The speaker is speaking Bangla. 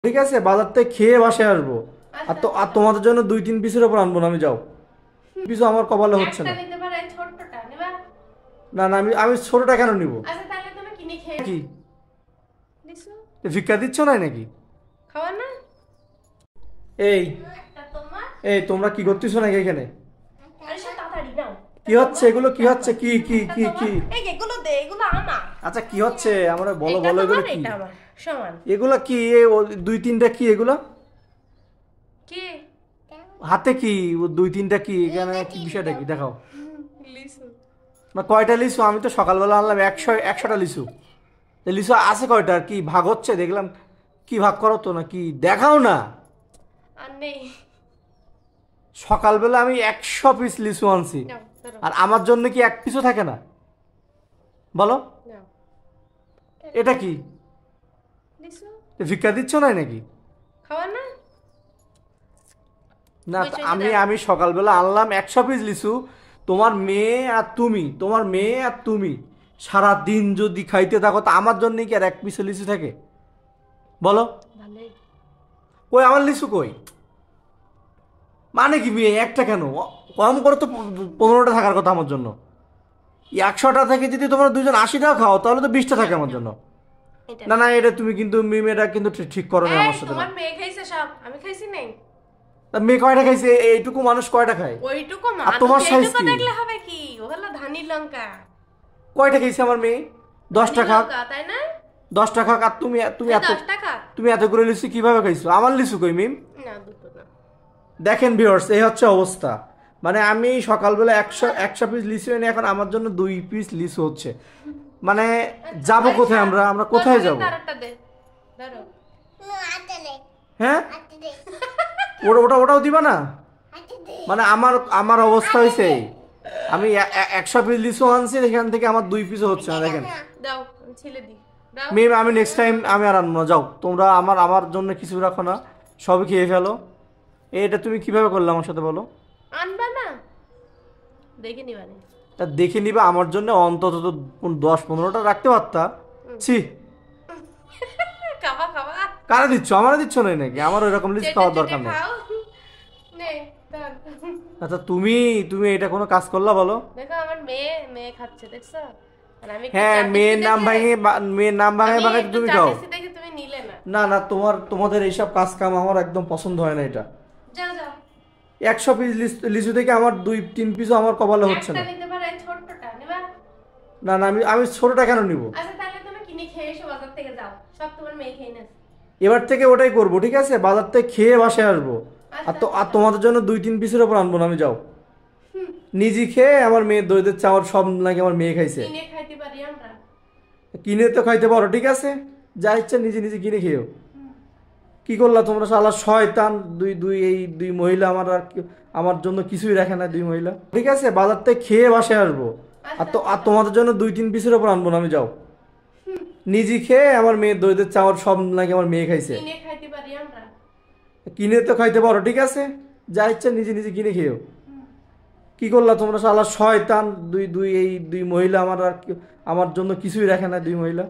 ঠিক আছে, বাজার থেকে খেয়ে বাসায় আসবো। আর তোমাদের জন্য 2-3 পিসের উপর আনবো না আমি, যাও। পিসও আমার কপালে হচ্ছে না। না না, আমি আমি ছোটটা কেন নিব? কি ভিক্ষা দিচ্ছ না নাকি? এই এই তোমরা কি করতেছো নাকি এখানে? কি হচ্ছে এগুলো? কি হচ্ছে? কি কি কি কি আচ্ছা, কি হচ্ছে আমরা বলো বলো, এগুলো কি? এগুলো কি? 2-3টা কি এগুলো? হাতে কি 2-3টা কি? এখানে কি বিষয়টা কি দেখাও না। কয়টা লিচু? আমি তো সকালবেলা আনলাম 100টা লিচু। লিচু আছে কয়টা? আর কি ভাগ হচ্ছে দেখলাম। কি ভাগ করো তো না কি দেখাও না। সকালবেলা আমি 100 পিস লিচু আনছি, আর আমার জন্য কি এক পিসও থাকে না? বলো, এটা কি? ভিক্ষা দিচ্ছ না নাকি? না, আমি আমি সকালবেলা আনলাম 100 পিস লিচু। তোমার মেয়ে আর তুমি সারা দিন যদি খাইতে থাকো, তা আমার জন্য কি আর এক পিস লিচু থাকে? বলো, কই আমার লিচু কই? মানে কি মেয়ে একটা কেন? কম করে তো 15টা থাকার কথা আমার জন্য। 100টা থেকে যদি তোমরা দুজন 80টাও খাও, তাহলে তো 20টা থাকে আমার জন্য। না না, এটা তুমি কিন্তু মেয়েটা কিন্তু ঠিক করো না আমার সাথে। তা মেয়ে কয়টা খাইছে? এইটুকু মানুষ কয়টা খায়? আর তোমার সাইজ কি? কয়টা খাইছে আমার মেয়ে? 10টা খাক। 10টা খাক। আর তুমি তুমি এত তুমি এতগুলো লিচু কিভাবে খাইছো? আমার লিচু কই মিম? দেখেন ভিউয়ার্স, এই হচ্ছে অবস্থা। মানে আমি সকালবেলা 100 পিস লিচু এনে এখন আমার জন্য 2 পিস লিচু হচ্ছে। মানে যাব কোথায়? আমরা আমরা কোথায় যাব? হ্যাঁ, ওটাও দিবা না? মানে আমার আমার অবস্থা হয়েছে, আমি 100 পিস লিচু আনছি, এখান থেকে আমার 2 পিসও হচ্ছে না। দেখেন মেম, আমি নেক্সট টাইম আমি আর আনবো না, যাও তোমরা। আমার আমার জন্য কিছু রাখো না, সবই খেয়ে ফেলো। এটা তুমি কিভাবে করলে আমার সাথে বলো? তা দেখে নিবা, আমার জন্য অন্তত তো 10-15টা রাখতে পারতা। ছি, কারা দিচ্ছ? আমারে দিচ্ছ না নাকি? আমার ওইরকম লিস্ট খাওয়ার দরকার নেই। আচ্ছা, তুমি তুমি এটা কোনো কাজ করলা বলো? হ্যাঁ, মেয়ের নাম ভাঙে ভাঙে তুমি খাও। না না, তোমাদের এইসব কাজ কাম আমার একদম পছন্দ হয় না এটা। 100 পিস লিচু থেকে আমার 2-3 পিসও আমার কপালে হচ্ছে না। না না, আমি আমি ছোটটা কেন নিব? এবার থেকে ওটাই করবো, ঠিক আছে? বাজার থেকে খেয়ে বাসায় আসবো। আর তোমাদের জন্য 2-3 পিসের উপর আনবো না আমি, যাও। নিজে খেয়ে আমার মেয়ে দই দিচ্ছে, আমার সব নাকি আমার মেয়ে খাইছে। কিনে তো খাইতে পারো, ঠিক আছে? যা ইচ্ছা নিজে নিজে কিনে খেয়েও। কি করলা তোমরা শালা শয়তান! দুই দুই এই দুই মহিলা আমার আমার জন্য কিছুই রাখে না, দুই মহিলা। ঠিক আছে, বাজার থেকে খেয়ে বাসায় আসবো। আর তোমাদের জন্য 2-3 পিসের উপর আনবো না আমি, যাও। নিজে খেয়ে আমার মেয়ে দই দিচ্ছে, আমার সব নাকি আমার মেয়ে খাইছে। কিনে তো খাইতে পারো, ঠিক আছে? যা ইচ্ছা নিজে নিজে কিনে খেয়েও। কি করলা তোমরা শালা শয়তান! দুই দুই এই দুই মহিলা আমার আমার জন্য কিছুই রাখে না, দুই মহিলা।